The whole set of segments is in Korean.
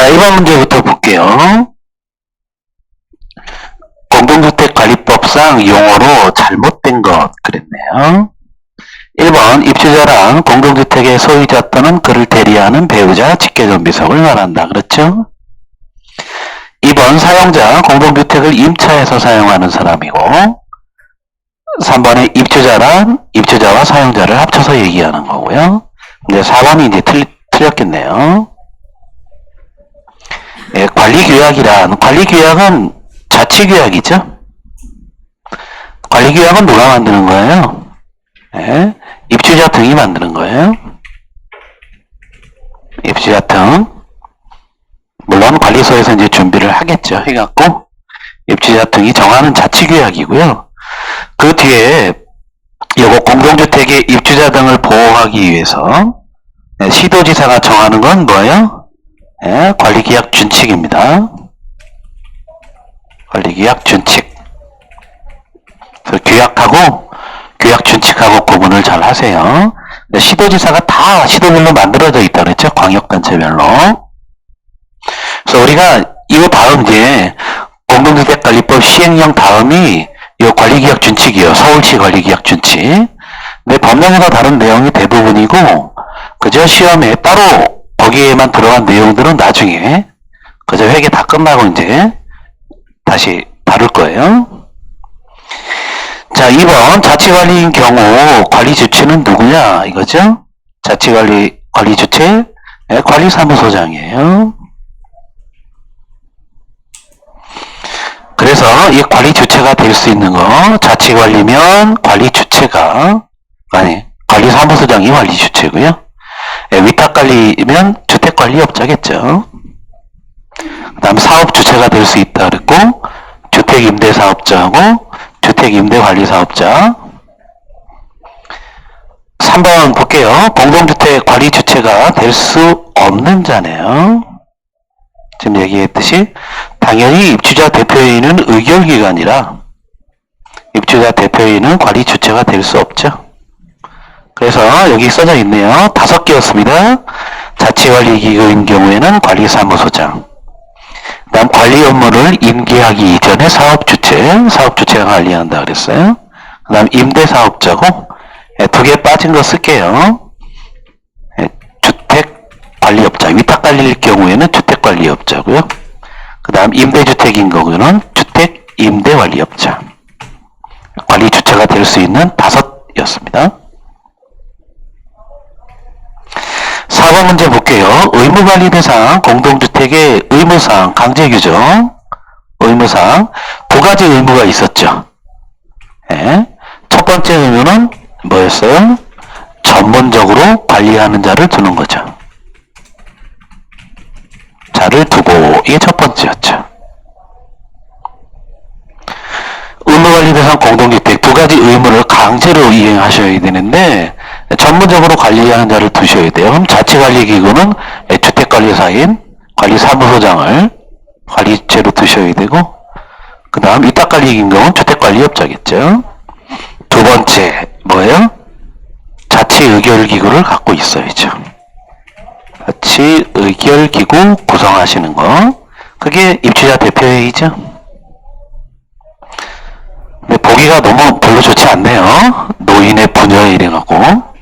자, 1번 문제부터 볼게요. 공동주택관리법상 용어로 잘못된 것 그랬네요. 1번 입주자란 공동주택의 소유자 또는 그를 대리하는 배우자, 직계존비속을 말한다. 그렇죠? 2번 사용자, 공동주택을 임차해서 사용하는 사람이고 3번의 입주자란 입주자와 사용자를 합쳐서 얘기하는 거고요. 이제 4번이 이제 틀렸겠네요. 예, 관리규약이란, 관리규약은 자치규약이죠. 관리규약은 누가 만드는 거예요? 예, 입주자 등이 만드는 거예요. 입주자 등. 물론 관리소에서 이제 준비를 하겠죠. 해갖고 입주자 등이 정하는 자치규약이고요. 그 뒤에 요거 공동주택의 입주자 등을 보호하기 위해서 시도지사가 정하는 건 뭐예요? 예, 관리규약 준칙입니다. 관리규약 준칙. 그래서 규약하고 규약 준칙하고 구분을 잘 하세요. 시도지사가 다 시도별로 만들어져 있다 그랬죠? 광역단체별로. 그래서 우리가 이 다음 이제 공동주택관리법 시행령 다음이 이 관리규약 준칙이에요. 서울시 관리규약 준칙. 근데 법령에서 다른 내용이 대부분이고 그저 시험에 따로 거기에만 들어간 내용들은 나중에 그저 회계 다 끝나고 이제 다시 다룰 거예요. 자, 2번 자치관리인 경우 관리주체는 누구냐 이거죠? 관리주체 네, 관리사무소장이에요. 그래서 이 관리주체가 될 수 있는 거 자치관리면 관리주체가 관리사무소장이 관리주체고요. 예, 위탁관리면 주택관리업자겠죠. 그 다음 사업주체가 될 수 있다 그랬고 주택임대사업자하고 주택임대관리사업자. 3번 볼게요. 공동주택 관리주체가 될 수 없는 자네요. 지금 얘기했듯이 당연히 입주자 대표인은 의결기관이라 입주자 대표인은 관리주체가 될 수 없죠. 그래서 여기 써져 있네요. 5개였습니다. 자치관리기구인 경우에는 관리사무소장. 그 다음 관리 업무를 인계하기 이전에 사업주체가 관리한다 그랬어요. 그 다음 임대사업자고 2개 빠진 거 쓸게요. 주택관리업자, 위탁관리일 경우에는 주택관리업자고요. 그 다음 임대주택인 경우는 주택임대관리업자. 관리주체가 될 수 있는 5였습니다. 4번 문제 볼게요. 의무관리 대상 공동주택의 의무사항 강제규정 의무사항 2가지 의무가 있었죠. 네. 첫 번째 의무는 뭐였어요? 전문적으로 관리하는 자를 두는 거죠. 자를 두고 이게 첫 번째였죠. 의무관리 대상 공동주택 2가지 의무를 강제로 이행하셔야 되는데 전문적으로 관리하는 자를 두셔야 돼요. 그럼 자치관리기구는 주택관리사인 관리사무소장을 관리체로 두셔야 되고 그 다음 위탁관리기구는 주택관리업자겠죠. 2번째 뭐예요? 자치의결기구를 갖고 있어야죠. 자치의결기구 구성하시는 거 그게 입주자 대표회의죠. 근데 보기가 너무 별로 좋지 않네요. 노인의 분야에 이래갖고.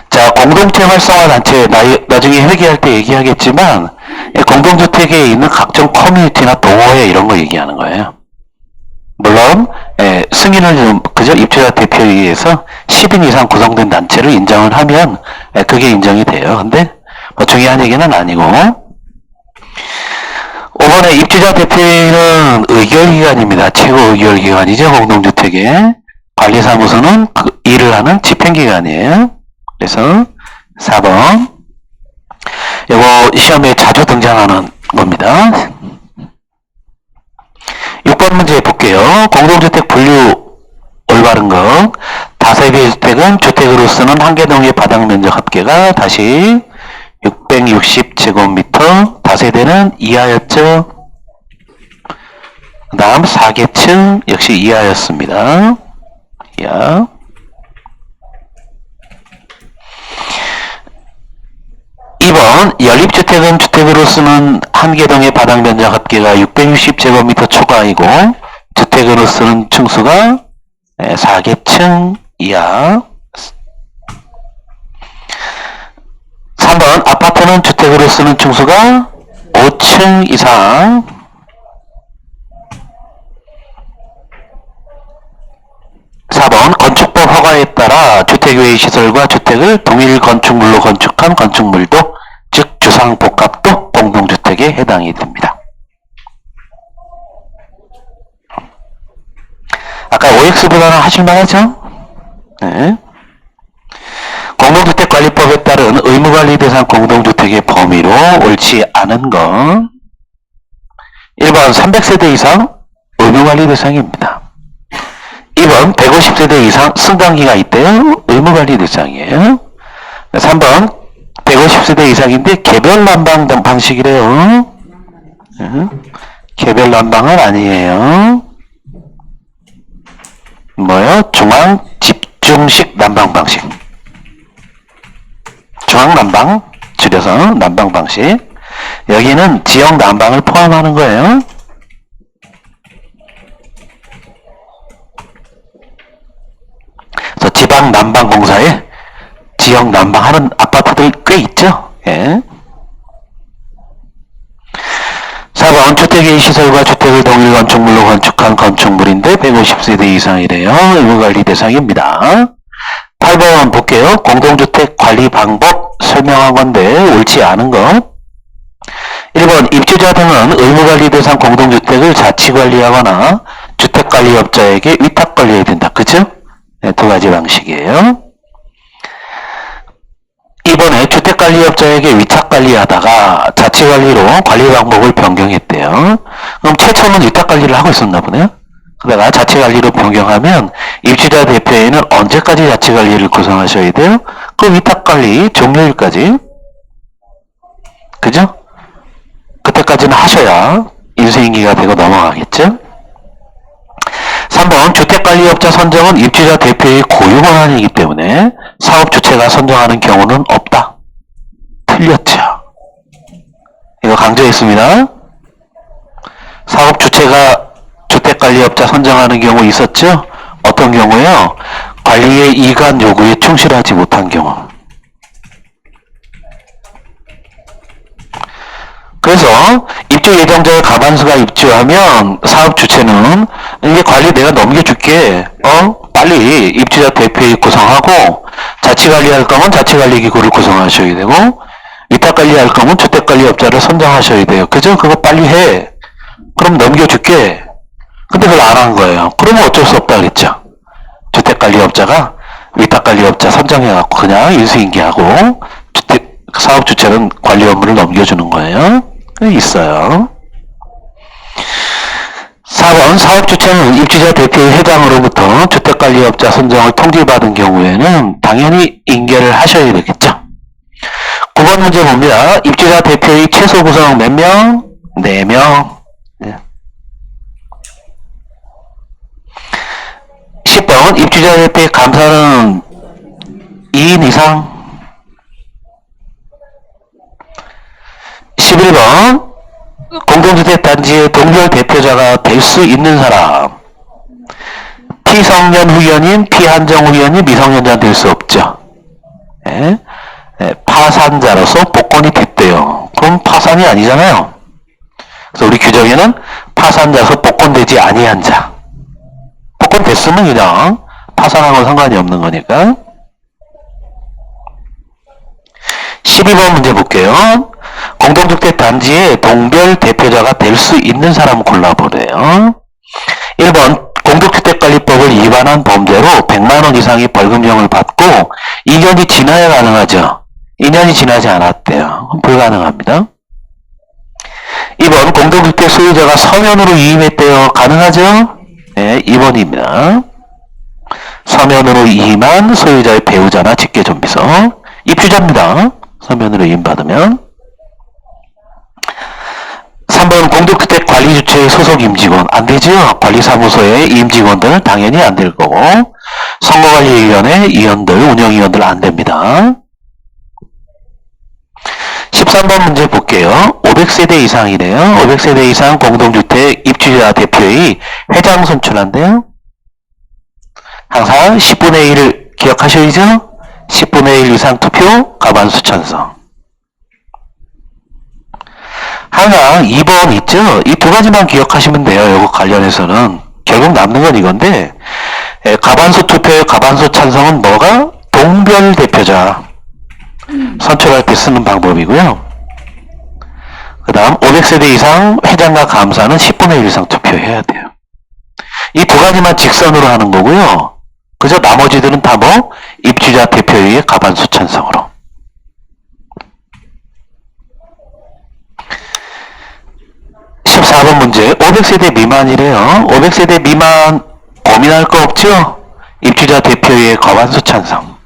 자, 공동체 활성화 단체 나중에 회계할 때 얘기하겠지만 공동주택에 있는 각종 커뮤니티나 동호회 이런 거 얘기하는 거예요. 물론 승인을 좀 그저 입주자 대표회의에서 10인 이상 구성된 단체를 인정을 하면 그게 인정이 돼요. 근데 뭐 중요한 얘기는 아니고 5번에 입주자 대표회의는 의결기관입니다. 최고 의결기관이죠. 공동주택의 관리사무소는 그 일을 하는 집행기관이에요. 그래서 4번 이거 시험에 자주 등장하는 겁니다. 6번 문제 볼게요. 공동주택 분류 올바른 것 다세대 주택은 주택으로 쓰는 한 개 동의 바닥 면적 합계가 다시 660제곱미터 다세대는 이하였죠. 그 다음 4계층 역시 이하였습니다. 이하. 2번 연립주택은 주택으로서는 한 개동의 바닥 면적 합계가 660제곱미터 초과이고 주택으로 쓰는 층수가 4개층 이하. 3번 아파트는 주택으로 쓰는 층수가 5층 이상. 4번 건축법 허가에 따라 주택 외의 시설과 주택을 동일 건축물로 건축한 건축물도 즉 주상복합도 공동주택에 해당이 됩니다. 아까 OX보다는 하실만하죠? 네. 공동주택관리법에 따른 의무관리 대상 공동주택의 범위로 옳지 않은 거 1번 300세대 이상 의무관리 대상입니다. 2번 150세대 이상 승강기가 있대요. 의무관리 대상이에요. 3번 150세대 이상인데 개별 난방 방식이래요. 개별 난방은 아니에요. 뭐요? 중앙 집중식 난방 방식. 중앙 난방, 줄여서 난방 방식. 여기는 지역 난방을 포함하는 거예요. 그래서 지방 난방공사에 지역 난방하는 아파트들 꽤 있죠. 예. 4번 주택의 시설과 주택을 동일 건축물로 건축한 건축물인데 150세대 이상이래요. 의무관리 대상입니다. 8번 볼게요. 공동주택 관리 방법 설명한 건데 옳지 않은 거 1번 입주자 등은 의무관리 대상 공동주택을 자치관리하거나 주택관리업자에게 위탁관리해야 된다. 그죠? 네, 두 가지 방식이에요. 2번에 주택관리업자에게 위탁관리하다가 자치관리로 관리 방법을 변경했대요. 그럼 최초는 위탁관리를 하고 있었나 보네요. 그러다가 자치관리로 변경하면 입주자 대표에는 언제까지 자치관리를 구성하셔야 돼요? 그 위탁관리 종료일까지. 그죠? 그때까지는 하셔야 인수인계가 되고 넘어가겠죠? 3번 주택관리업자 선정은 입주자 대표의 고유 권한이기 때문에 사업주체가 선정하는 경우는 없다. 틀렸죠. 이거 강조했습니다. 사업주체가 주택관리업자 선정하는 경우 있었죠? 어떤 경우에요? 관리의 이관 요구에 충실하지 못한 경우. 그래서 입주 예정자의 가반수가 입주하면 사업 주체는 이제 관리 내가 넘겨줄게. 빨리 입주자 대표에 구성하고 자치관리할 거면 자치관리기구를 구성하셔야 되고 위탁관리할 거면 주택관리업자를 선정하셔야 돼요. 그죠? 그거 빨리 해. 그럼 넘겨줄게. 근데 그걸 안 한 거예요. 그러면 어쩔 수 없다 그랬죠. 주택관리업자가 위탁관리업자 선정해갖고 그냥 인수인계하고 사업 주체는 관리 업무를 넘겨주는 거예요. 있어요. 4번 사업 주체는 입주자 대표의 회장으로부터 주택관리업자 선정을 통지받은 경우에는 당연히 인계를 하셔야 되겠죠. 9번 문제 봅니다. 입주자 대표의 최소 구성 몇 명? 4명. 10번 입주자 대표의 감사는 2인 이상. 11번 공동주택 단지의 동별 대표자가 될 수 있는 사람. 피성년 후견인, 피한정 후견인, 미성년자 될 수 없죠. 파산자로서 복권이 됐대요. 그럼 파산이 아니잖아요. 그래서 우리 규정에는 파산자로서 복권되지 아니한 자. 복권 됐으면 그냥 파산하고는 상관이 없는 거니까. 12번 문제 볼게요. 공동주택 단지의 동별 대표자가 될 수 있는 사람 골라보래요. 1번 공동주택관리법을 위반한 범죄로 100만원 이상의 벌금형을 받고 2년이 지나야 가능하죠. 2년이 지나지 않았대요. 불가능합니다. 2번 공동주택 소유자가 서면으로 위임했대요. 가능하죠? 네, 2번입니다. 서면으로 위임한 소유자의 배우자나 직계존비서. 입주자입니다. 서면으로 위임받으면. 3번 공동주택 관리주체의 소속 임직원. 안되죠? 관리사무소의 임직원들 당연히 안 될 거고 선거관리위원회 위원들, 운영위원들 안됩니다. 13번 문제 볼게요. 500세대 이상이네요. 500세대 이상 공동주택 입주자 대표회의 회장 선출한대요. 항상 10분의 1을 기억하셔야죠? 10분의 1 이상 투표, 과반수 찬성. 항상 2번 있죠? 이 두 가지만 기억하시면 돼요. 이거 관련해서는. 결국 남는 건 이건데, 과반수 투표의 과반수 찬성은 뭐가? 동별 대표자 선출할 때 쓰는 방법이고요. 그 다음 500세대 이상 회장과 감사는 10분의 1 이상 투표해야 돼요. 이 두 가지만 직선으로 하는 거고요. 그저 나머지들은 다 뭐? 입주자 대표회의의 과반수 찬성으로. 문제 500세대 미만이래요. 500세대 미만 고민할 거 없죠? 입주자 대표의 과반수 찬성.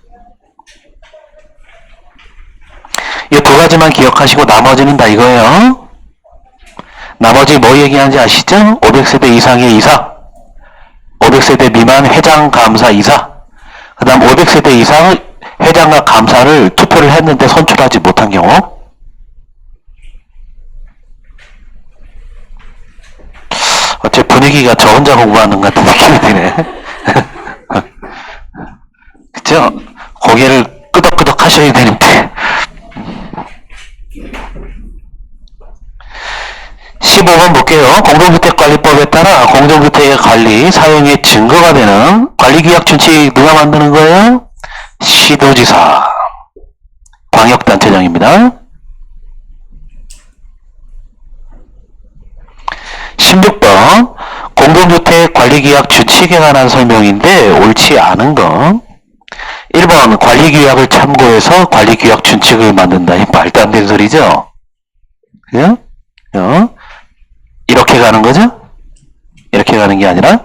이 두 가지만 기억하시고 나머지는 다 이거예요. 나머지 뭐 얘기하는지 아시죠? 500세대 이상의 이사, 500세대 미만 회장 감사 이사, 그 다음 500세대 이상 회장과 감사를 투표를 했는데 선출하지 못한 경우. 어째 분위기가 저 혼자 공부하는 것 같은 느낌이 드네. 그쵸? 고개를 끄덕끄덕 하셔야 되는데. 15번 볼게요. 공동주택관리법에 따라 공동주택의 관리, 사용의 증거가 되는 관리규약 준칙 누가 만드는 거예요? 시도지사. 광역단체장입니다. 16번 공동주택 관리규약 준칙에 관한 설명인데 옳지 않은 건 1번 관리규약을 참고해서 관리규약 준칙을 만든다. 이 말도 안 되는 소리죠? 그죠? 이렇게 가는 거죠? 이렇게 가는 게 아니라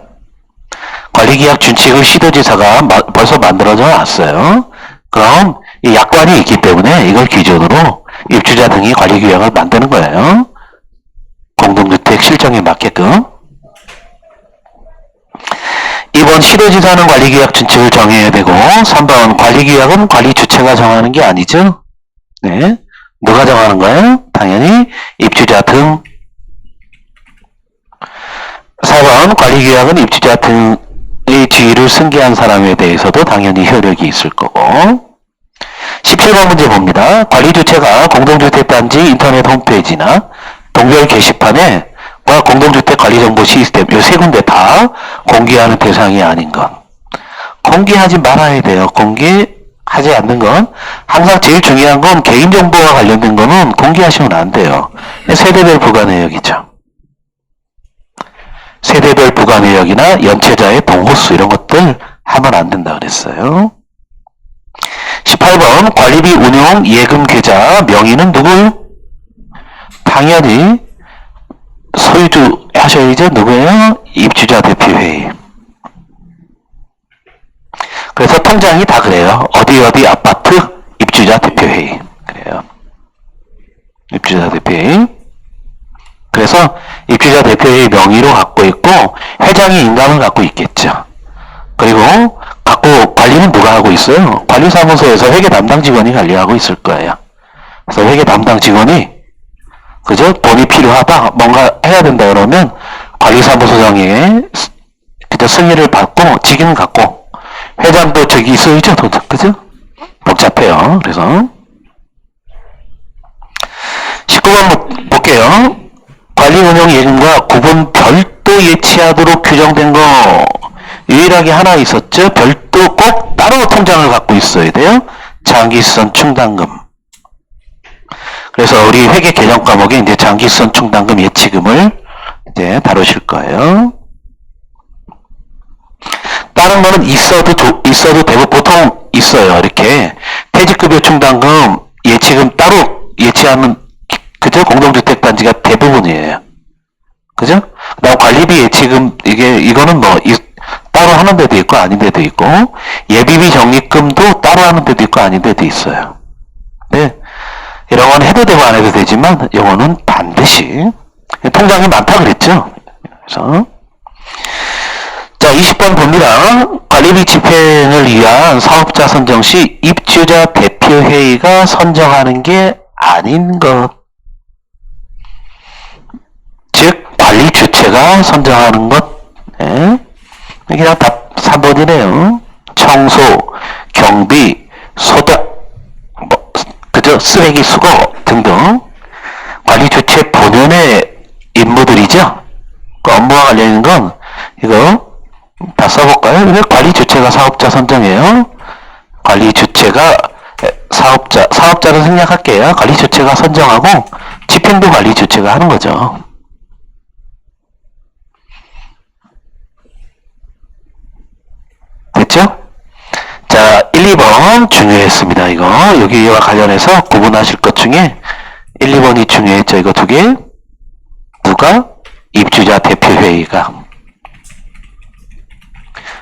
관리규약 준칙을 시도지사가 벌써 만들어져 놨어요. 그럼 이 약관이 있기 때문에 이걸 기준으로 입주자 등이 관리규약을 만드는 거예요. 공동주택 실정에 맞게끔. 2번 시도지사는 관리규약 준칙을 정해야 되고 3번 관리규약은 관리주체가 정하는 게 아니죠. 네, 누가 정하는 거예요? 당연히 입주자 등. 4번 관리규약은 입주자 등의 지위를 승계한 사람에 대해서도 당연히 효력이 있을 거고. 17번 문제 봅니다. 관리주체가 공동주택단지 인터넷 홈페이지나 동별 게시판에 공동주택 관리정보 시스템 이 세 군데 다 공개하는 대상이 아닌 것. 공개하지 말아야 돼요. 공개하지 않는 건 항상 제일 중요한 건 개인정보와 관련된 거는 공개하시면 안 돼요. 세대별 부가내역이죠. 세대별 부가내역이나 연체자의 동호수 이런 것들 하면 안 된다 그랬어요. 18번 관리비 운용 예금 계좌 명의는 누구? 당연히 소유주 하셔야죠. 누구예요? 입주자 대표회의. 그래서 통장이 다 그래요. 어디 아파트 입주자 대표회의. 그래요. 입주자 대표회의. 그래서 입주자 대표회의 명의로 갖고 있고 회장이 인감을 갖고 있겠죠. 그리고 갖고 관리는 누가 하고 있어요? 관리사무소에서 회계 담당 직원이 관리하고 있을 거예요. 그래서 회계 담당 직원이 그죠? 돈이 필요하다, 뭔가 해야 된다 그러면 관리사무소장에 그저 승인을 받고 직인 갖고 회장도 저기 있어야죠, 그죠? 복잡해요. 그래서 19번 볼게요. 관리 운영 예금과 구분 별도 예치하도록 규정된 거 유일하게 하나 있었죠. 별도 꼭 따로 통장을 갖고 있어야 돼요. 장기수선 충당금. 그래서 우리 회계 개정 과목에 이제 장기수선 충당금 예치금을 이제 다루실 거예요. 다른 거는 있어도 되고 보통 있어요. 이렇게 퇴직급여 충당금 예치금 따로 예치하는 그죠? 공동주택단지가 대부분이에요. 그죠? 그다음 관리비 예치금 이거는 뭐 따로 하는 데도 있고 아닌 데도 있고 예비비 적립금도 따로 하는 데도 있고 아닌 데도 있어요. 네. 이런 건 해도 되고 안 해도 되지만 이거는 반드시 통장이 많다 그랬죠. 그래서 자 20번 봅니다. 관리비 집행을 위한 사업자 선정 시 입주자 대표회의가 선정하는 게 아닌 것. 즉 관리 주체가 선정하는 것. 예? 그냥 답 3번이네요. 청소, 경비, 소득, 그저 쓰레기 수거 등등 관리 주체 본연의 임무들이죠. 그 업무와 관련 있는 건 이거 다 써볼까요? 이거 관리 주체가 사업자 선정이에요. 관리 주체가 사업자를 생략할게요. 관리 주체가 선정하고 집행도 관리 주체가 하는 거죠. 됐죠? 자, 1, 2번 중요했습니다. 이거 여기와 관련해서 구분하실 것 중에 1, 2번이 중요했죠. 이거 두 개. 누가? 입주자 대표회의가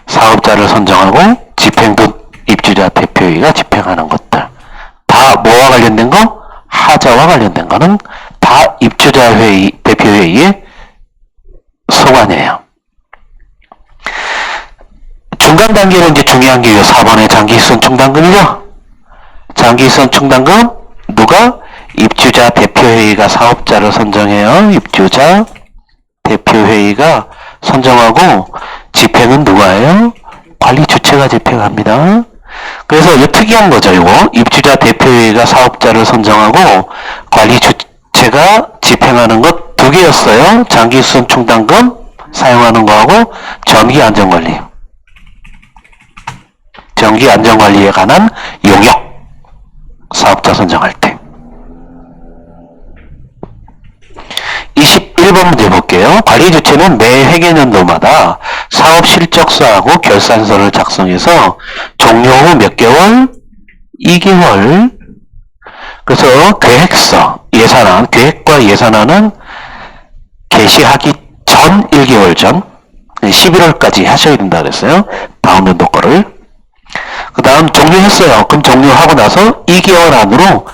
사업자를 선정하고 집행도 입주자 대표회의가 집행하는 것들. 다 뭐와 관련된 거? 하자와 관련된 거는 다 입주자 회의, 대표회의의 소관이에요. 중간 단계는 이제 중요한 게 4번의 장기수선 충당금이죠. 장기수선 충당금 누가? 입주자 대표회의가 사업자를 선정해요. 입주자 대표회의가 선정하고 집행은 누가 해요? 관리 주체가 집행합니다. 그래서 이거 특이한 거죠. 이거 입주자 대표회의가 사업자를 선정하고 관리 주체가 집행하는 것 두 개였어요. 장기수선 충당금 사용하는 거하고 전기안전관리. 전기안전관리에 관한 용역 사업자 선정할 때. 21번 문제 볼게요. 관리 주체는 매 회계연도마다 사업 실적서하고 결산서를 작성해서 종료 후 몇 개월? 2개월. 그래서 계획서, 예산안, 계획과 예산안은 개시하기 전 1개월 전 11월까지 하셔야 된다 그랬어요. 다음 연도 거를. 그 다음 종료했어요. 그럼 종료하고 나서 2개월 안으로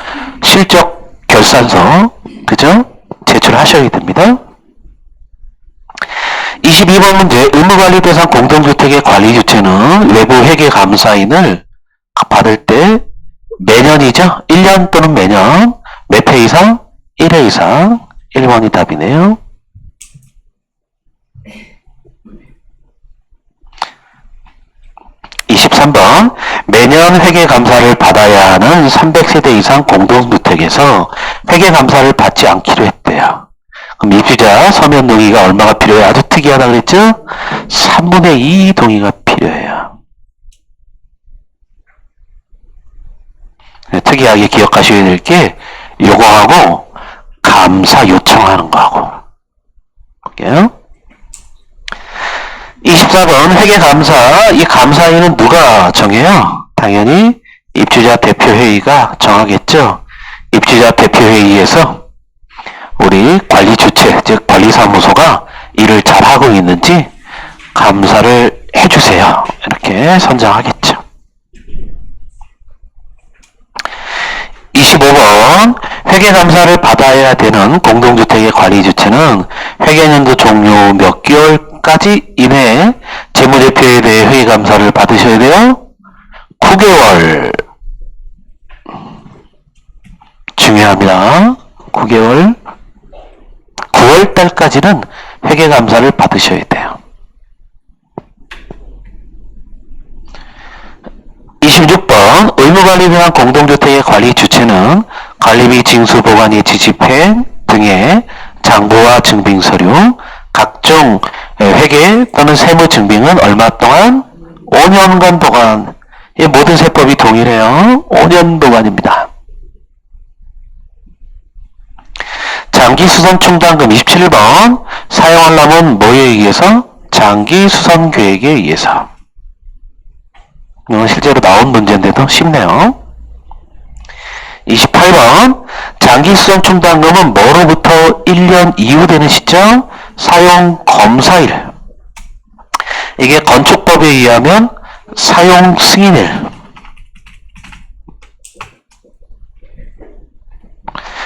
실적 결산서, 그죠? 제출하셔야 됩니다. 22번 문제, 의무관리 대상 공동주택의 관리 주체는 외부 회계 감사인을 받을 때 매년이죠? 1년 또는 매년 몇 회 이상? 1회 이상. 1번이 답이네요. 23번 매년 회계감사를 받아야 하는 300세대 이상 공동주택에서 회계감사를 받지 않기로 했대요. 그럼 입주자 서면 동의가 얼마가 필요해요? 아주 특이하다 그랬죠? 3분의 2 동의가 필요해요. 특이하게 기억하셔야 될 게 요거하고 감사 요청하는 거하고 볼게요. 24번 회계감사, 이 감사인은 누가 정해요? 당연히 입주자 대표회의가 정하겠죠. 입주자 대표회의에서 우리 관리 주체, 즉 관리사무소가 일을 잘하고 있는지 감사를 해주세요. 이렇게 선정하겠죠. 25번 회계감사를 받아야 되는 공동주택의 관리 주체는 회계연도 종료 몇 개월까지 이내에 재무제표에 대해 회계감사를 받으셔야 돼요. 9개월. 중요합니다. 9개월. 9월달까지는 회계감사를 받으셔야 돼요. 26번 의무관리 대한 공동주택의 관리 주체는 관리비 징수 보관이 지집행 등의 장부와 증빙서류, 각종 회계 또는 세무 증빙은 얼마 동안? 5년간 보관. 이 모든 세법이 동일해요. 5년 보관입니다. 장기수선 충당금 27번 사용하려면 뭐에 의해서? 장기수선 계획에 의해서. 이건 실제로 나온 문제인데도 쉽네요. 28번 장기수선 충당금은 뭐로부터 1년 이후 되는 시점? 사용 검사일. 이게 건축법에 의하면 사용 승인일.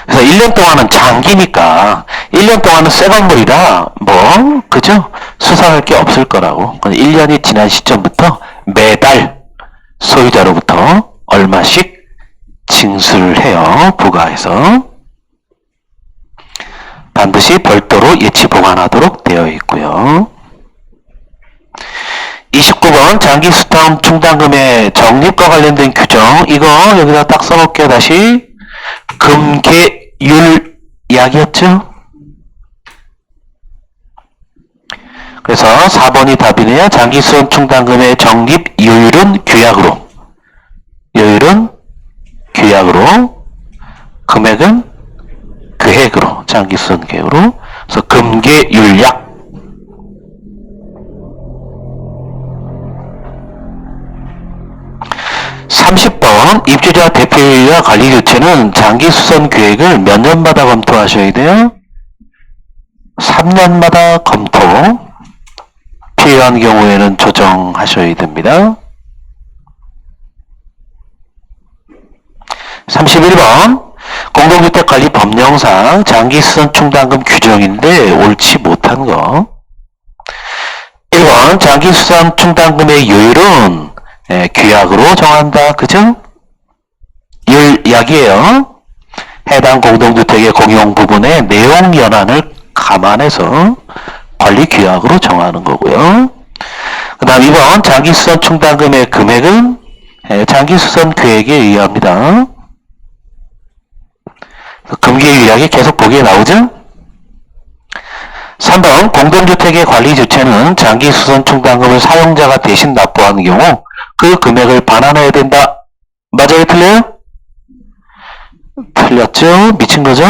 그래서 1년 동안은 장기니까 1년 동안은 새 건물이라 뭐 그죠? 수상할 게 없을 거라고. 1년이 지난 시점부터 매달 소유자로부터 얼마씩 징수를 해요. 부가해서. 반드시 별도로 예치 보관하도록 되어 있고요. 29번 장기수탁 충당금의 적립과 관련된 규정, 이거 여기다 딱 써놓을게요. 다시 금계율약이었죠. 그래서 4번이 답이네요. 장기수탁 충당금의 적립 요율은 규약으로, 요율은 규약으로, 금액은 계획으로, 장기수탁 계획으로. 그래서 금계율약. 30번 입주자 대표회의와 관리주체는 장기수선 계획을 몇 년마다 검토하셔야 돼요? 3년마다 검토. 필요한 경우에는 조정하셔야 됩니다. 31번 공동주택관리 법령상 장기수선 충당금 규정인데 옳지 못한 거. 1번 장기수선 충당금의 요율은 규약으로 정한다. 그죠? 율약이에요. 해당 공동주택의 공용 부분의 내용 연한을 감안해서 관리 규약으로 정하는 거고요. 그 다음 2번 장기수선 충당금의 금액은 장기수선 계획에 의합니다. 금계율약이 계속 보기에 나오죠? 3번 공동주택의 관리주체는 장기수선 충당금을 사용자가 대신 납부하는 경우 그 금액을 반환해야 된다. 맞아요? 틀려요? 틀렸죠? 미친 거죠?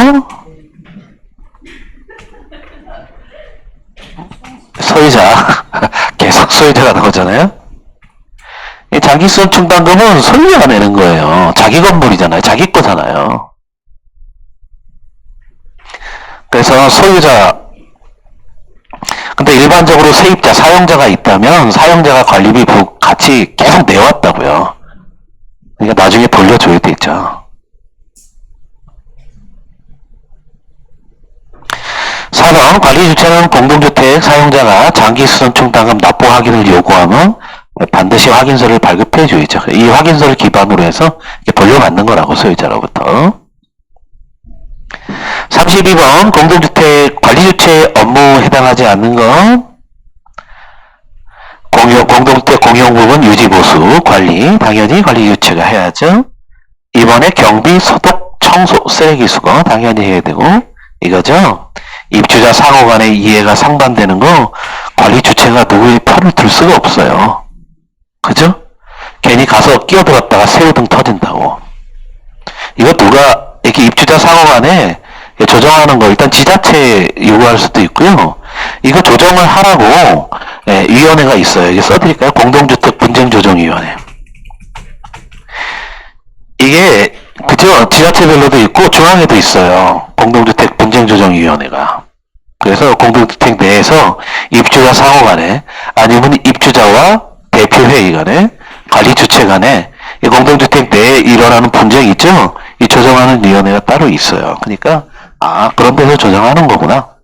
소유자. 계속 소유자가 나오잖아요? 이 장기수선 충당금은 소유자가 내는 거예요. 자기 건물이잖아요. 자기 거잖아요. 그래서 소유자, 근데 일반적으로 세입자, 사용자가 있다면 사용자가 관리비 같이 계속 내왔다고요. 그러니까 나중에 돌려줘야 되죠. 4번 관리주체는 공동주택 사용자가 장기수선 충당금 납부 확인을 요구하면 반드시 확인서를 발급해 줘야죠. 이 확인서를 기반으로 해서 돌려받는 거라고, 소유자로부터. 32번 공동주택 관리주체 업무 해당하지 않는 것. 공동주택 공용부분 유지보수 관리, 당연히 관리주체가 해야죠. 2번에 경비, 소독, 청소, 쓰레기 수거 당연히 해야 되고, 이거죠. 입주자 상호 간의 이해가 상반되는 거 관리주체가 누구의 편을 들 수가 없어요. 그죠? 괜히 가서 끼어들었다가 새우등 터진다고. 이거 누가 이렇게 입주자 상호 간에 조정하는 거 일단 지자체 요구할 수도 있고요. 이거 조정을 하라고 위원회가 있어요. 여기 써드릴까요? 공동주택 분쟁조정위원회. 이게 그죠? 지자체별로도 있고 중앙에도 있어요. 공동주택 분쟁조정위원회가. 그래서 공동주택 내에서 입주자 상호 간에 아니면 입주자와 대표회의 간에 관리주체 간에 이 공동주택 내에 일어나는 분쟁이 있죠? 이 조정하는 위원회가 따로 있어요. 그러니까 그런 데서 조정하는 거구나.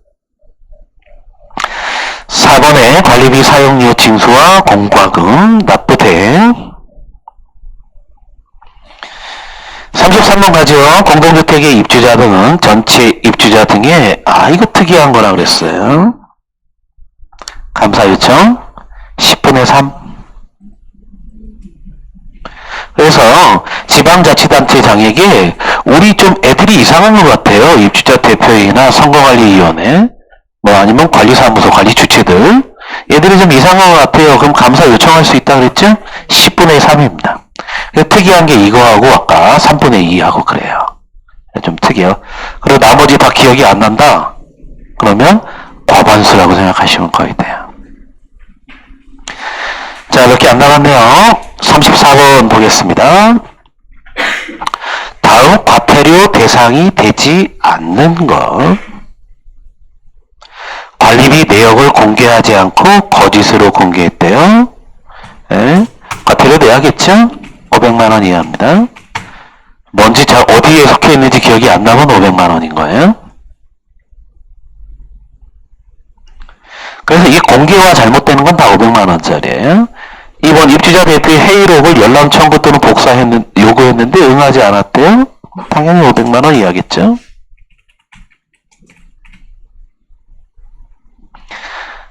4번에 관리비 사용료 징수와 공과금 납부대. 33번 가죠. 공동주택의 입주자 등은 전체 입주자 등의 이거 특이한 거라 그랬어요. 감사 요청 10분의 3. 그래서 지방자치단체장에게 우리 좀 애들이 이상한 것 같아요. 입주자 대표회의나 선거관리위원회 뭐 아니면 관리사무소 관리주체들 얘들이 좀 이상한 것 같아요. 그럼 감사 요청할 수 있다 그랬죠? 10분의 3입니다. 특이한 게 이거하고 아까 3분의 2하고 그래요. 좀 특이해요. 그리고 나머지 다 기억이 안 난다. 그러면 과반수라고 생각하시면 거의 돼요. 자, 몇 개 안 나갔네요. 34번 보겠습니다. 다음 과태료 대상이 되지 않는 것. 관리비 내역을 공개하지 않고 거짓으로 공개했대요. 네. 과태료 내야겠죠? 500만원 이하입니다. 뭔지 어디에 속해 있는지 기억이 안 나면 500만원인 거예요. 그래서 이 공개가 잘못되는 건 다 500만원짜리예요. 2번 입주자 대표의 회의록을 열람 청구 또는 복사했는 요구했는데 응하지 않았대요? 당연히 500만원 이하겠죠?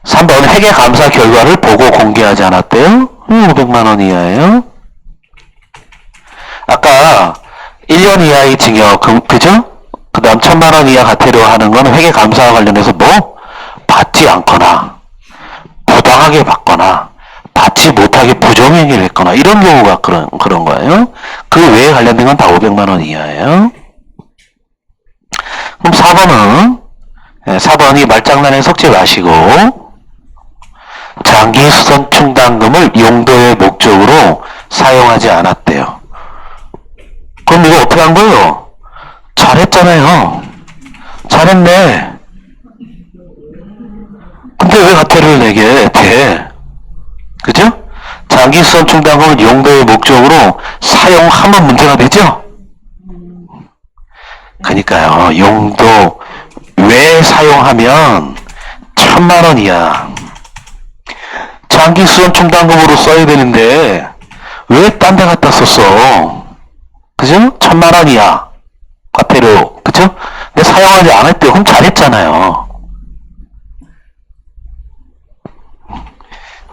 3번 회계 감사 결과를 보고 공개하지 않았대요? 500만원 이하예요? 아까 1년 이하의 징역, 그죠? 그 다음 1000만원 이하 과태료 하는 건 회계 감사와 관련해서 뭐? 받지 않거나, 부당하게 받거나, 받지 못하게 부정행위를 했거나, 이런 경우가 그런 거예요. 그 외에 관련된 건 다 500만원 이하예요. 그럼 4번은, 4번이 말장난에 속지 마시고, 장기수선 충당금을 용도의 목적으로 사용하지 않았대요. 그럼 이거 어떻게 한 거예요? 잘했잖아요. 잘했네. 근데 왜 과태료를 내게 돼? 그죠? 장기수선 충당금을 용도의 목적으로 사용하면 문제가 되죠? 그러니까요. 용도 왜 사용하면 1000만원 이하. 장기수선 충당금으로 써야 되는데 왜 딴 데 갖다 썼어? 그죠? 1000만원 이하 과태료, 그죠? 근데 사용하지 않았대요. 그럼 잘했잖아요.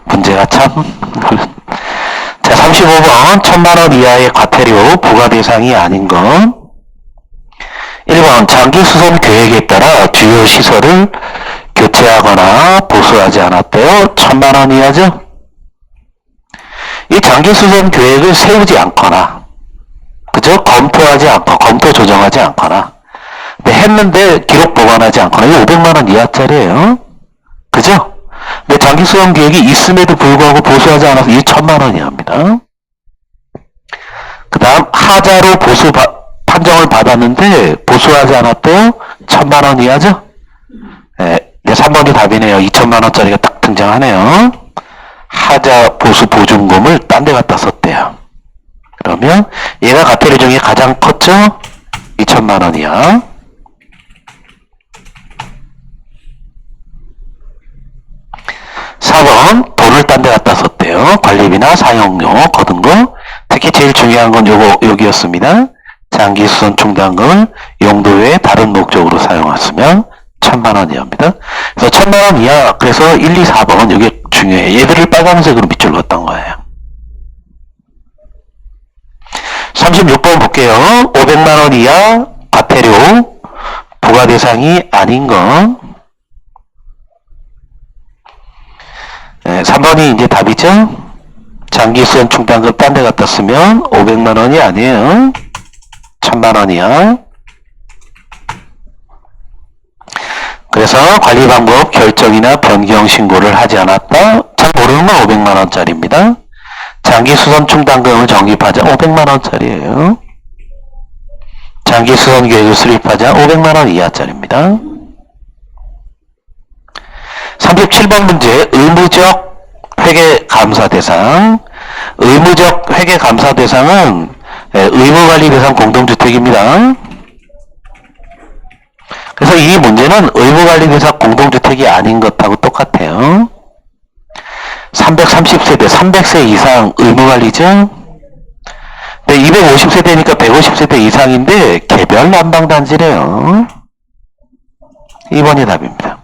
문제가 참. 자, 35번 1000만원 이하의 과태료 부과 대상이 아닌 건 1번 장기수선 계획에 따라 주요 시설을 교체하거나 보수하지 않았대요. 1000만원 이하죠? 이 장기수선 계획을 세우지 않거나, 그죠? 검토하지 않고, 검토 조정하지 않거나, 근데 했는데 기록 보관하지 않거나, 이거 500만원 이하짜리예요. 그죠? 근데 장기수선 계획이 있음에도 불구하고 보수하지 않아서 이 1000만원 이하입니다. 그 다음 하자로 보수 판정을 받았는데 보수하지 않았대요. 1000만원 이하죠? 네, 3번이 답이네요. 2000만원짜리가 딱 등장하네요. 하자 보수 보증금을 딴 데 갖다 썼대요. 그러면 얘가 과태료 중에 가장 컸죠? 2000만원 이하. 4번 돈을 딴 데 갖다 썼대요. 관리비나 사용료 거둔 거. 특히 제일 중요한 건 여기였습니다. 장기수선 충당금을 용도 외에 다른 목적으로 사용했으면 1000만원 이하입니다. 그래서 1000만원 이하, 그래서 1, 2, 4번 이게 중요해요. 얘들을 빨간색으로 밑줄 그었던 거예요. 36번 볼게요. 500만원 이하 과태료 부과 대상이 아닌 건 3번이 이제 답이죠. 장기수선 충당금 딴 데 갖다 쓰면 500만원이 아니에요. 1000만원 이하. 그래서 관리 방법 결정이나 변경 신고를 하지 않았다. 잘 모르는 건 500만원짜리입니다. 장기수선 충당금을 적립하자 500만원짜리예요. 장기수선 계획을 수립하자 500만원 이하짜리입니다. 37번 문제 의무적 회계감사 대상. 의무적 회계감사 대상은 의무관리 대상 공동주택입니다. 그래서 이 문제는 의무관리 대상 공동주택이 아닌 것하고 똑같아요. 330세대, 300세 이상 의무관리죠. 근데 250세대니까 150세대 이상인데 개별 난방단지래요. 2번이 답입니다.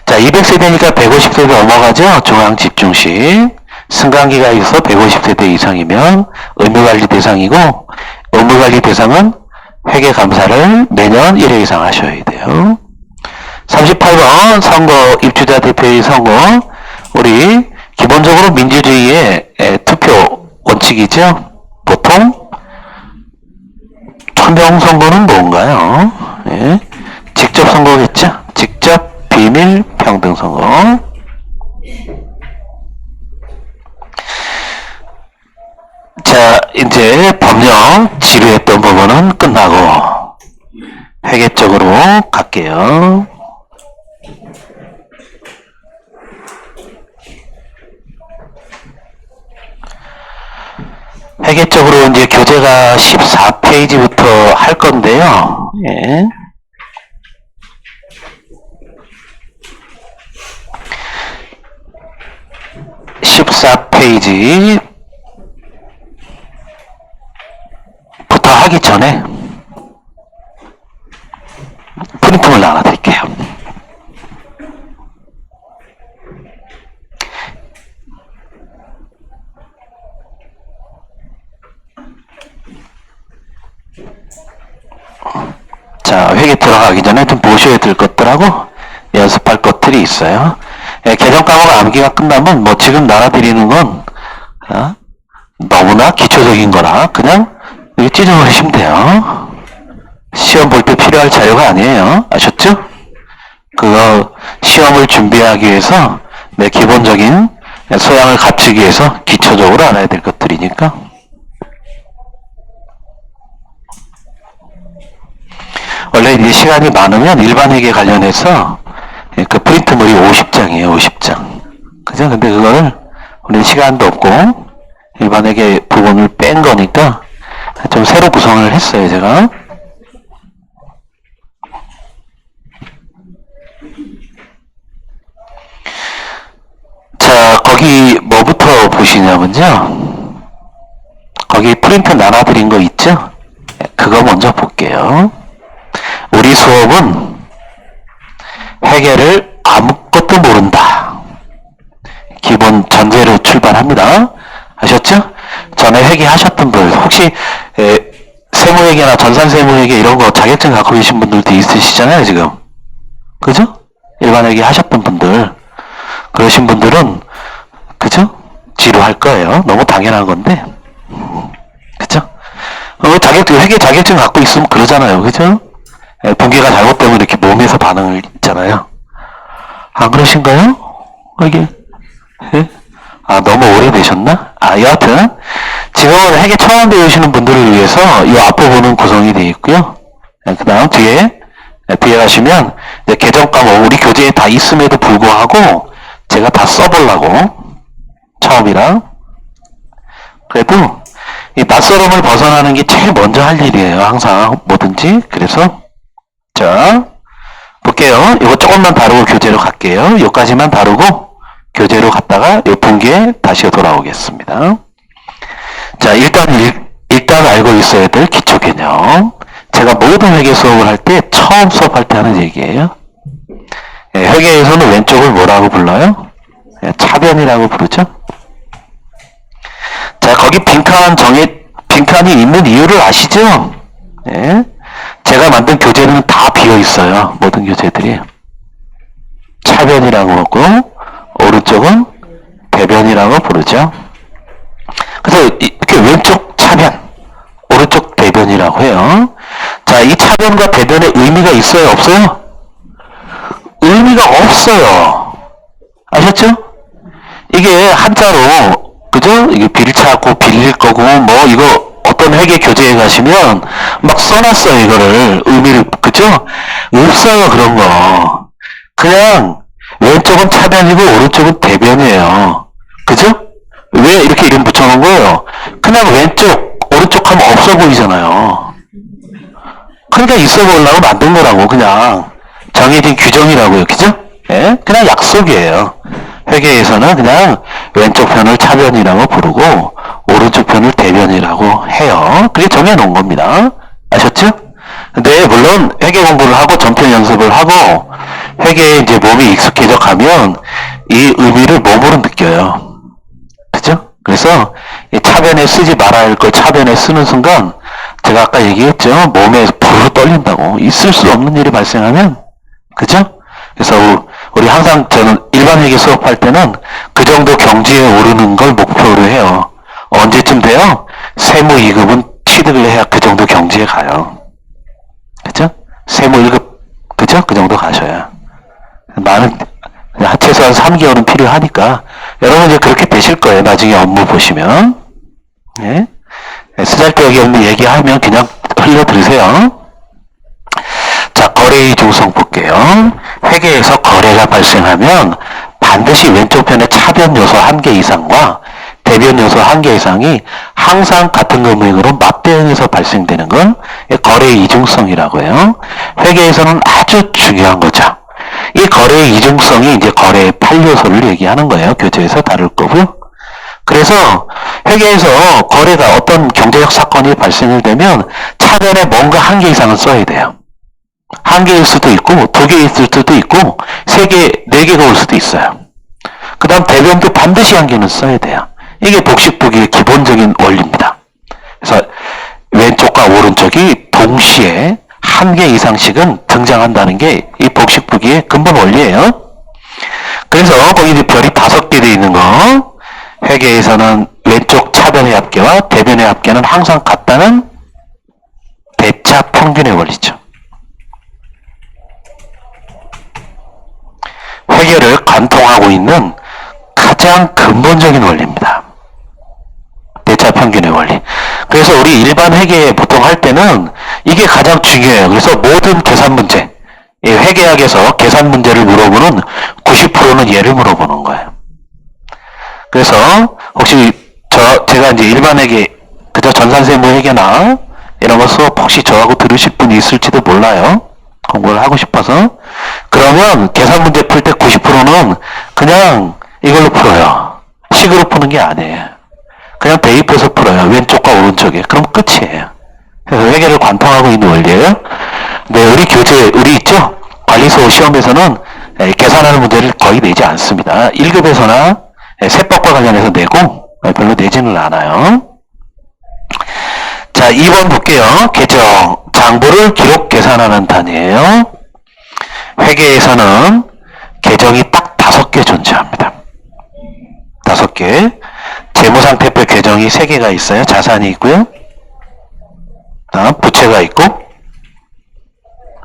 자, 200세대니까 150세대 넘어가죠. 중앙집중식. 승강기가 있어 150세대 이상이면 의무관리 대상이고, 의무관리 대상은 회계감사를 매년 1회 이상 하셔야 돼요. 38번 선거, 입주자 대표의 선거. 우리 기본적으로 민주주의의 투표 원칙이죠. 보통 투명 선거는 뭔가요? 예. 직접 선거겠죠. 직접 비밀 평등 선거. 자, 이제 법령 지루했던 부분은 끝나고 회계 쪽으로 갈게요. 회계 쪽으로 이제 교재가 14페이지부터 할 건데요. 예. (14페이지) 하기 전에 프린트물 나눠 드릴게요. 자, 회계 들어가기 전에 좀 보셔야 될 것들하고 연습할 것들이 있어요. 예, 개정 과목 암기가 끝나면 뭐 지금 나눠드리는 건 너무나 기초적인 거라 그냥 여기 찢어버리시면 돼요. 시험 볼 때 필요할 자료가 아니에요. 아셨죠? 그거 시험을 준비하기 위해서 내 기본적인 소양을 갖추기 위해서 기초적으로 알아야 될 것들이니까. 원래 이제 시간이 많으면 일반회계 관련해서 그 프린트물이 50장이에요. 50장. 그죠? 근데 그거를 우리 시간도 없고 일반회계 부분을 뺀 거니까 좀 새로 구성을 했어요. 제가. 자, 거기 뭐부터 보시냐면요. 거기 프린트 나눠드린 거 있죠? 그거 먼저 볼게요. 우리 수업은 회계를 아무것도 모른다. 기본 전제로 출발합니다. 아셨죠? 전에 회계하셨던 분, 혹시 세무회계나 전산세무회계 이런 거 자격증 갖고 계신 분들도 있으시잖아요, 지금. 그죠? 일반 회계 하셨던 분들. 그러신 분들은, 그죠? 지루할 거예요. 너무 당연한 건데. 그죠? 회계 자격증 갖고 있으면 그러잖아요. 그죠? 분계가 잘못되면 이렇게 몸에서 반응을 있잖아요. 안 그러신가요? 이게 너무 오래되셨나? 여하튼 지금은 회계 처음 배우시는 분들을 위해서 이 앞부분은 구성이 되어 있고요. 그 다음 뒤에 가시면 개정 과목 우리 교재에 다 있음에도 불구하고 제가 다 써보려고 처음이라 그래도 이 낯설음을 벗어나는 게 제일 먼저 할 일이에요. 항상 뭐든지. 그래서 자 볼게요. 이거 조금만 다루고 교재로 갈게요. 여기까지만 다루고 교재로 갔다가 이 분기에 다시 돌아오겠습니다. 자, 일단 알고 있어야 될 기초 개념. 제가 모든 회계 수업을 할 때 처음 수업할 때 하는 얘기예요. 회계에서는 왼쪽을 뭐라고 불러요? 차변이라고 부르죠. 자, 거기 빈칸이 있는 이유를 아시죠? 예. 제가 만든 교재는 다 비어 있어요. 모든 교재들이. 차변이라고 하고, 오른쪽은 대변이라고 부르죠. 그래서 이렇게 왼쪽 차변, 오른쪽 대변이라고 해요. 자, 이 차변과 대변의 의미가 있어요? 없어요? 의미가 없어요. 아셨죠? 이게 한자로, 그죠? 이게 빌차고 빌릴 거고, 뭐, 이거, 어떤 회계 교재에 가시면 막 써놨어요, 이거를. 의미를, 그죠? 없어요, 그런 거. 그냥 왼쪽은 차변이고 오른쪽은 대변이에요. 그죠? 왜 이렇게 이름 붙여놓은 거예요? 그냥 왼쪽, 오른쪽 하면 없어 보이잖아요. 그러니까 있어 보이려고 만든 거라고, 그냥. 정해진 규정이라고요, 그죠? 예? 그냥 약속이에요. 회계에서는 그냥 왼쪽 편을 차변이라고 부르고 오른쪽 편을 대변이라고 해요. 그게 정해놓은 겁니다. 아셨죠? 근데 물론 회계 공부를 하고 전편 연습을 하고 회계에 이제 몸이 익숙해져 가면 이 의미를 몸으로 느껴요. 그죠? 그래서 이 차변에 쓰지 말아야 할 걸 차변에 쓰는 순간 제가 아까 얘기했죠. 몸에 부르르 떨린다고. 있을 수 없는 일이 발생하면 그죠? 그래서 우리 항상 저는 일반 회계 수업할 때는 그 정도 경지에 오르는 걸 목표로 해요. 언제쯤 돼요? 세무 2급은 취득을 해야 그 정도 경지에 가요. 그죠? 세무 1급, 그죠? 그 정도 가셔야. 많은, 최소한 3개월은 필요하니까. 여러분 이제 그렇게 되실 거예요. 나중에 업무 보시면. 예? 쓰잘데기 없는 얘기하면 그냥 흘려 들으세요. 자, 거래의 이중성 볼게요. 회계에서 거래가 발생하면 반드시 왼쪽 편에 차변 요소 1개 이상과 대변 요소 1개 이상이 항상 같은 금액으로 맞대응해서 발생되는 건 거래의 이중성이라고 해요. 회계에서는 아주 중요한 거죠. 이 거래의 이중성이 이제 거래의 8요소를 얘기하는 거예요. 교재에서 다룰 거고요. 그래서 회계에서 거래가 어떤 경제적 사건이 발생을 되면 차변에 뭔가 한 개 이상은 써야 돼요. 한 개일 수도 있고, 두 개일 수도 있고, 세 개, 네 개가 올 수도 있어요. 그 다음 대변도 반드시 한 개는 써야 돼요. 이게 복식부기의 기본적인 원리입니다. 그래서 왼쪽과 오른쪽이 동시에 한 개 이상씩은 등장한다는 게 이 복식부기의 근본 원리예요. 그래서 거기 이제 별이 5개 되어 있는 거, 회계에서는 왼쪽 차변의 합계와 대변의 합계는 항상 같다는 대차 평균의 원리죠. 회계를 관통하고 있는 가장 근본적인 원리입니다. 대차 평균의 원리. 그래서 우리 일반 회계 보통 할 때는 이게 가장 중요해요. 그래서 모든 계산 문제, 회계학에서 계산 문제를 물어보는 90%는 얘를 물어보는 거예요. 그래서 혹시 제가 이제 일반 회계, 그저 전산세무 회계나 이런 거 수업 혹시 저하고 들으실 분이 있을지도 몰라요. 공부를 하고 싶어서. 그러면 계산 문제 풀 때 90%는 그냥 이걸로 풀어요. 식으로 푸는 게 아니에요. 그냥 대입해서 풀어요. 왼쪽과 오른쪽에. 그럼 끝이에요. 그래서 회계를 관통하고 있는 원리예요. 네, 우리 교재, 우리 있죠? 관리소 시험에서는 계산하는 문제를 거의 내지 않습니다. 1급에서나 세법과 관련해서 내고 별로 내지는 않아요. 자, 2번 볼게요. 계정. 장부를 기록 계산하는 단위예요. 회계에서는 계정이 딱 5개 존재합니다. 5개. 재무상태표 계정이 3개가 있어요. 자산이 있고요. 다음 부채가 있고,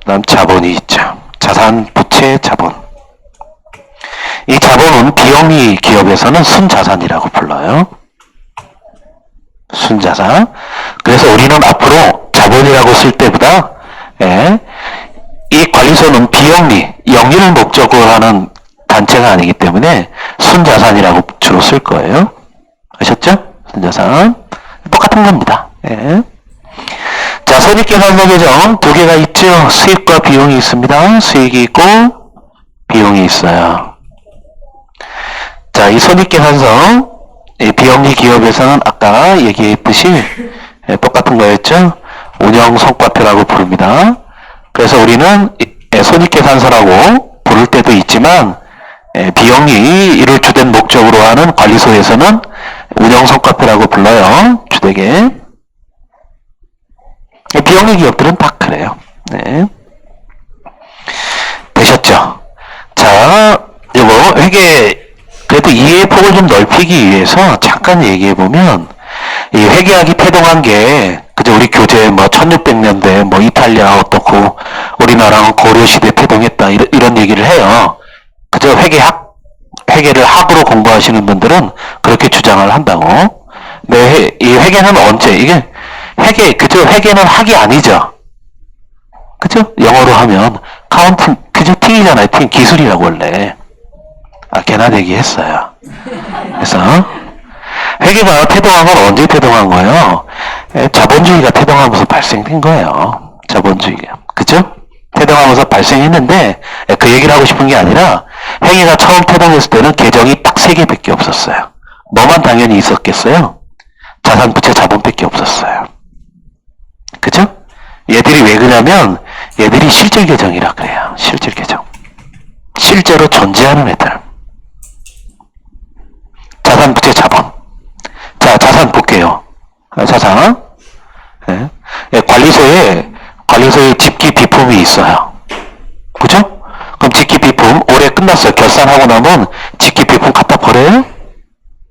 다음 자본이 있죠. 자산, 부채, 자본. 이 자본은 비영리 기업에서는 순자산이라고 불러요. 순자산. 그래서 우리는 앞으로 자본이라고 쓸 때보다 이 관리소는 비영리, 영리를 목적으로 하는 단체가 아니기 때문에 순자산이라고 주로 쓸 거예요. 아셨죠? 순자산. 똑같은 겁니다. 예. 자, 손익계산서 계정 2개가 있죠. 수익과 비용이 있습니다. 수익이 있고 비용이 있어요. 자, 이 손익계산서 비영리 기업에서는 아까 얘기했듯이 똑같은 거였죠. 운영성과표라고 부릅니다. 그래서 우리는 손익계산서라고 부를 때도 있지만 비영리를 주된 목적으로 하는 관리소에서는 운영성과표라고 불러요. 주되게. 비영리 기업들은 다 그래요. 네. 되셨죠? 자, 이거 회계 그래도 이해의 폭을 좀 넓히기 위해서 잠깐 얘기해보면, 이 회계학이 태동한 게, 그저 우리 교재 1600년대, 이탈리아 어떻고, 우리나라는 고려시대 태동했다, 이런 얘기를 해요. 그저 회계를 학으로 공부하시는 분들은 그렇게 주장을 한다고. 네, 이 회계는 언제, 그저 회계는 학이 아니죠. 그죠? 영어로 하면, 카운팅, 그저 팅이잖아요. 팅, 기술이라고 원래. 개나 대기 했어요. 그래서 회계가 태동한 건 언제 태동한 거예요? 자본주의가 태동하면서 발생된 거예요. 자본주의가. 그죠? 태동하면서 발생했는데 그 얘기를 하고 싶은 게 아니라 회계가 처음 태동했을 때는 계정이 딱 3개밖에 없었어요. 뭐만 당연히 있었겠어요? 자산, 부채, 자본밖에 없었어요. 그죠? 얘들이 왜 그러냐면 얘들이 실질 계정이라 그래요. 실질 계정. 실제로 존재하는 애들. 자산, 부채, 자본. 자, 자산 볼게요. 자산. 관리소에 집기 비품이 있어요. 그죠? 그럼 집기 비품 올해 끝났어요. 결산하고 나면 집기 비품 갖다 버려요?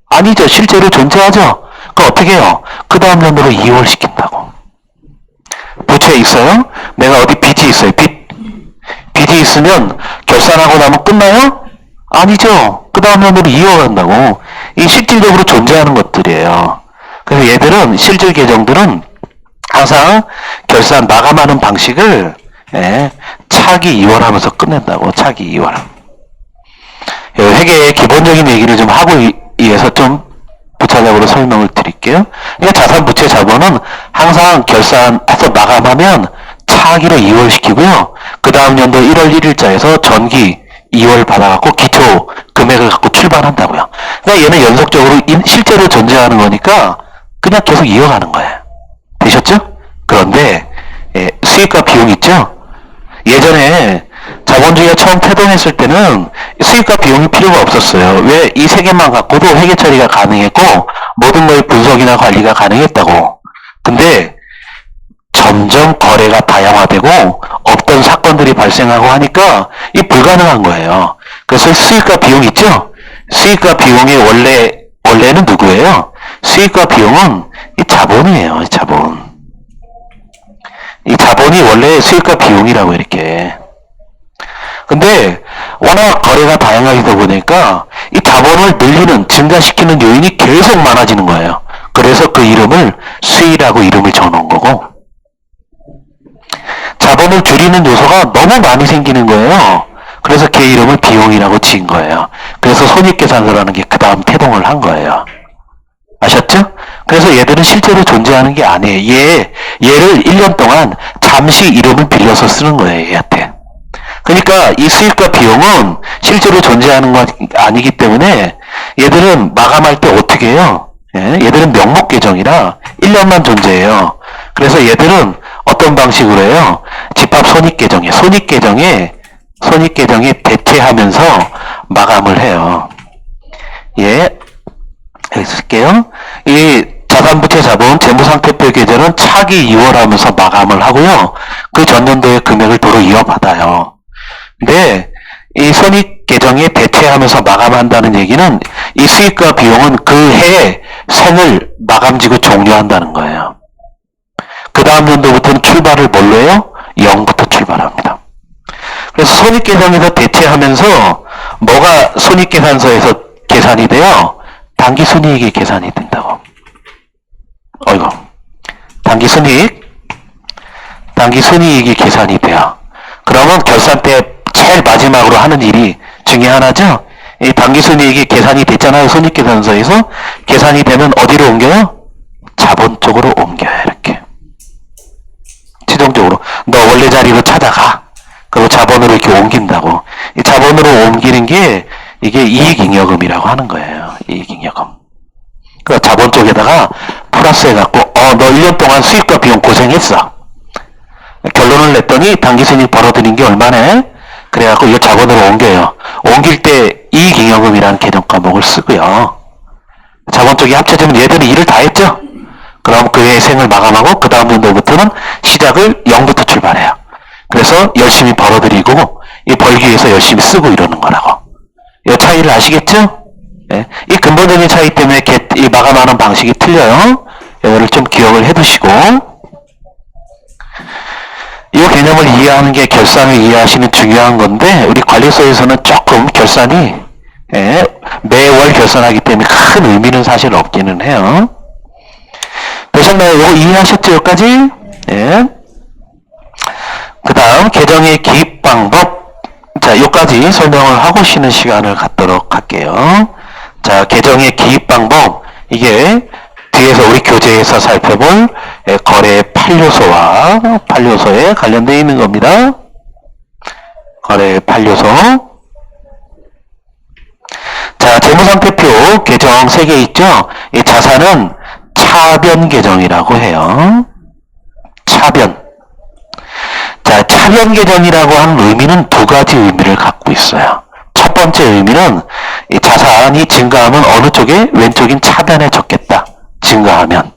아니죠. 실제로 존재하죠. 그럼 어떻게 해요? 그 다음 년도로 이월시킨다고. 부채 있어요? 내가 어디 빚이 있어요. 빚이 있으면 결산하고 나면 끝나요? 아니죠. 그 다음 년으로 이어간다고. 이 실질적으로 존재하는 것들이에요. 그래서 얘들은, 실질 계정들은 항상 결산 마감하는 방식을 차기 이월하면서 끝낸다고. 차기 이월. 회계의 기본적인 얘기를 좀 하고 위해서 좀 부차적으로 설명을 드릴게요. 그러니까 자산, 부채, 자본은 항상 결산해서 마감하면 차기로 이월시키고요. 그 다음 연도 1월 1일자에서 전기 2월 받아갖고 기초 금액을 갖고 출발한다고요. 그러니까 얘는 연속적으로 실제로 존재하는 거니까 그냥 계속 이어가는 거예요. 되셨죠? 그런데 수익과 비용 있죠? 예전에 자본주의가 처음 태동했을 때는 수익과 비용이 필요가 없었어요. 왜? 이 세 개만 갖고도 회계 처리가 가능했고 모든 거의 분석이나 관리가 가능했다고. 근데 점점 거래가 다양화되고 없던 사건들이 발생하고 하니까 이 불가능한 거예요. 그래서 수익과 비용 있죠? 수익과 비용이 원래는 누구예요? 수익과 비용은 이 자본이에요. 이 자본. 이 자본이 원래 수익과 비용이라고 이렇게. 근데 워낙 거래가 다양하다 보니까 이 자본을 늘리는, 증가시키는 요인이 계속 많아지는 거예요. 그래서 그 이름을 수익이라고 이름을 정한 거고, 자본을 줄이는 요소가 너무 많이 생기는 거예요. 그래서 걔 이름을 비용이라고 지은 거예요. 그래서 손익계산서라는 게 그 다음 태동을 한 거예요. 아셨죠? 그래서 얘들은 실제로 존재하는 게 아니에요. 얘를 1년 동안 잠시 이름을 빌려서 쓰는 거예요, 얘한테. 그러니까 이 수익과 비용은 실제로 존재하는 건 아니기 때문에 얘들은 마감할 때 어떻게 해요? 얘들은 명목 계정이라 1년만 존재해요. 그래서 얘들은 어떤 방식으로 해요? 집합 손익 계정에 대체하면서 마감을 해요. 여기 쓸게요. 이 자산부채 자본 재무상태표 계좌는 차기 2월 하면서 마감을 하고요. 그 전년도의 금액을 도로 이어받아요. 근데 이 손익 계정에 대체하면서 마감한다는 얘기는 이 수익과 비용은 그 해의 생을 마감지고 종료한다는 거예요. 그 다음 연도부터는 출발을 뭘로 해요? 0부터 출발합니다. 그래서 손익계정에서 대체하면서 뭐가 손익계산서에서 계산이 돼요? 당기순이익이 계산이 된다고. 어이구. 당기순이익이 계산이 돼요. 그러면 결산 때 제일 마지막으로 하는 일이 중에 하나죠. 이 당기순이익이 계산이 됐잖아요. 손익계산서에서. 계산이 되면 어디로 옮겨요? 자본 쪽으로 옮겨요. 이렇게. 최종적으로 너 원래 자리로 찾아가. 그리고 자본으로 이렇게 옮긴다고. 이 자본으로 옮기는 게 이게 이익잉여금이라고 하는 거예요. 이익잉여금. 그러니까 자본 쪽에다가 플러스 해갖고 너 1년 동안 수익과 비용 고생했어. 결론을 냈더니 당기순이익 벌어들인 게 얼마네? 그래갖고 이거 자본으로 옮겨요. 옮길 때 이익잉여금이라는 개념 과목을 쓰고요. 자본 쪽이 합쳐지면 얘들은 일을 다 했죠? 그럼 그의 생을 마감하고 그 다음 연도부터는 시작을 0부터 출발해요. 그래서 열심히 벌어들이고 이 벌기 위해서 열심히 쓰고 이러는 거라고. 이 차이를 아시겠죠? 네. 이 근본적인 차이 때문에 이 마감하는 방식이 틀려요. 이거를 좀 기억을 해두시고, 이 개념을 이해하는 게 결산을 이해하시는 중요한 건데 우리 관리소에서는 조금 결산이 매월 결산하기 때문에 큰 의미는 사실 없기는 해요. 되셨나요? 이거 이해하셨죠? 여기까지? 그 다음 계정의 기입 방법. 자, 여기까지 설명을 하고 쉬는 시간을 갖도록 할게요. 자, 계정의 기입 방법. 이게 뒤에서 우리 교재에서 살펴볼 거래 판료소에 관련되어 있는 겁니다. 거래 판료소. 자, 재무상태표 계정 3개 있죠? 이 자산은 차변 계정이라고 해요. 차변. 자, 차변 계정이라고 하는 의미는 두 가지 의미를 갖고 있어요. 첫 번째 의미는 이 자산이 증가하면 어느 쪽에? 왼쪽인 차변에 적겠다. 증가하면.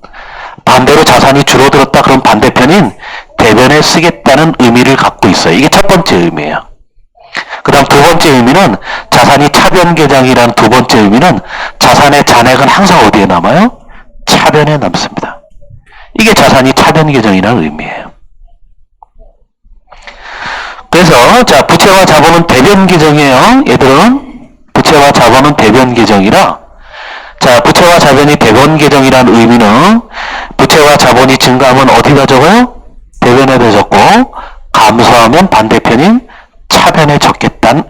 반대로 자산이 줄어들었다. 그럼 반대편인 대변에 쓰겠다는 의미를 갖고 있어요. 이게 첫 번째 의미예요. 그 다음 두 번째 의미는 자산이 차변 계정이라는 두 번째 의미는 자산의 잔액은 항상 어디에 남아요? 차변에 남습니다. 이게 자산이 차변 계정이라는 의미예요. 그래서 자, 부채와 자본은 대변 계정이에요. 얘들은 부채와 자본은 대변 계정이라, 자, 부채와 자본이 대변 계정이라는 의미는 부채와 자본이 증가하면 어디다 적어요? 대변에다 적고, 감소하면 반대편인 차변에 적겠다는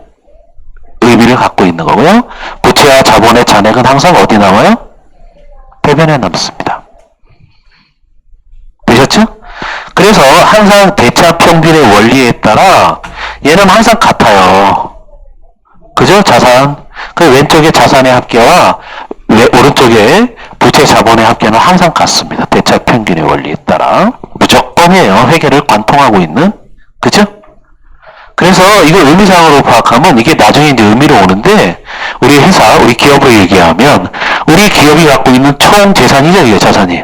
의미를 갖고 있는 거고요. 부채와 자본의 잔액은 항상 어디 남아요? 대변에 남습니다. 되셨죠? 그래서 항상 대차평균의 원리에 따라 얘는 항상 같아요. 그죠? 자산. 그 왼쪽의 자산의 합계와 오른쪽에 부채 자본의 합계는 항상 같습니다. 대차 평균의 원리에 따라. 무조건이에요. 회계를 관통하고 있는. 그죠? 그래서 이걸 의미상으로 파악하면 이게 나중에 이제 의미로 오는데, 우리 회사, 우리 기업을 얘기하면, 우리 기업이 갖고 있는 총 재산이죠, 이게 자산이.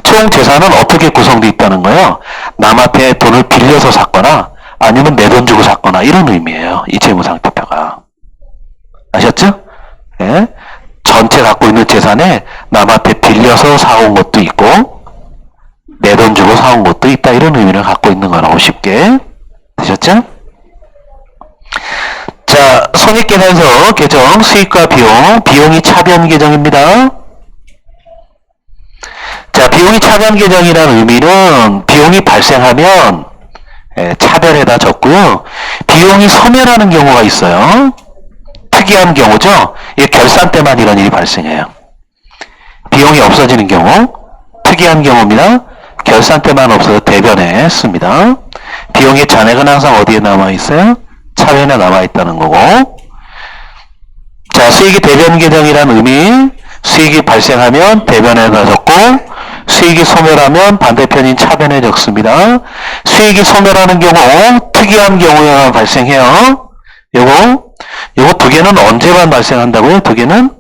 총 재산은 어떻게 구성되어 있다는 거예요? 남한테 돈을 빌려서 샀거나, 아니면 내 돈 주고 샀거나, 이런 의미예요. 이 재무상태표가. 아셨죠? 예? 전체 갖고 있는 재산에 남한테 빌려서 사온 것도 있고, 내 돈 주고 사온 것도 있다, 이런 의미를 갖고 있는 거라고 쉽게. 되셨죠? 자, 손익계산서 계정, 수익과 비용, 비용이 차변 계정입니다. 자, 비용이 차변 계정이라는 의미는 비용이 발생하면 차변에다 적고요. 비용이 소멸하는 경우가 있어요. 특이한 경우죠. 이게 결산 때만 이런 일이 발생해요. 비용이 없어지는 경우, 특이한 경우입니다. 결산 때만 없어서 대변에 씁니다. 비용의 잔액은 항상 어디에 남아있어요? 차변에 남아있다는 거고. 자, 수익이 대변 계정이라는 의미, 수익이 발생하면 대변에다 적고, 수익이 소멸하면 반대편인 차변에 적습니다. 수익이 소멸하는 경우, 특이한 경우에만 발생해요. 요거 두 개는 언제만 발생한다고요? 두 개는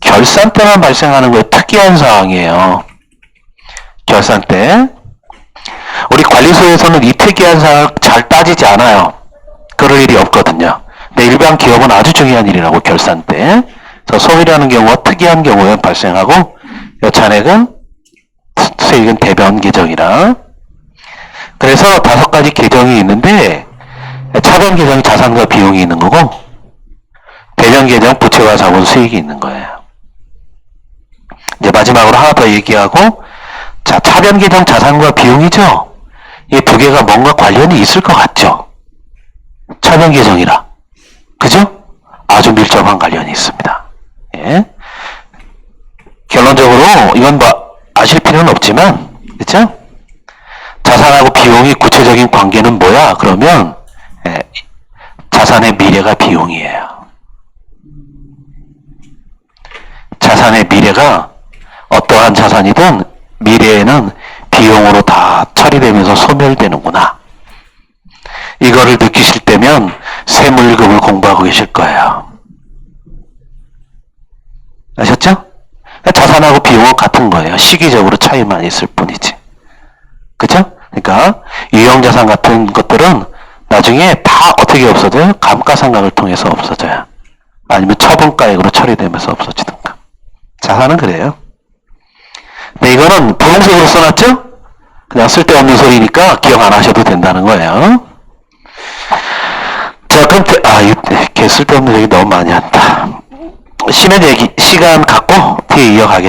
결산 때만 발생하는 거예요. 특이한 사항이에요. 결산 때. 우리 관리소에서는 이 특이한 사항을 잘 따지지 않아요. 그럴 일이 없거든요. 근데 일반 기업은 아주 중요한 일이라고, 결산 때. 그래서 소멸하는 경우와 특이한 경우에 발생하고, 이 잔액은 수익은 대변 계정이라. 그래서 5가지 계정이 있는데, 차변 계정이 자산과 비용이 있는 거고, 대변 계정 부채와 자본 수익이 있는 거예요. 이제 마지막으로 하나 더 얘기하고, 자, 차변 계정 자산과 비용이죠? 이 두 개가 뭔가 관련이 있을 것 같죠? 차변 계정이라. 그죠? 아주 밀접한 관련이 있습니다. 예. 결론적으로, 이건 뭐, 아실 필요는 없지만, 그죠? 자산하고 비용이 구체적인 관계는 뭐야? 그러면, 자산의 미래가 비용이에요. 자산의 미래가 어떠한 자산이든 미래에는 비용으로 다 처리되면서 소멸되는구나. 이거를 느끼실 때면 세무1급을 공부하고 계실 거예요. 아셨죠? 자산하고 비용은 같은 거예요. 시기적으로 차이만 있을 뿐이지. 그죠? 그러니까 유형자산 같은 것들은 나중에 다 어떻게 없어져요? 감가상각을 통해서 없어져요. 아니면 처분가액으로 처리되면서 없어지든가. 자산은 그래요. 근데 이거는 분홍색으로 써놨죠? 그냥 쓸데없는 소리니까 기억 안 하셔도 된다는 거예요. 자, 그럼, 이렇게 쓸데없는 얘기 너무 많이 한다. 쉬는 얘기, 시간 갖고 뒤에 이어가겠습니다.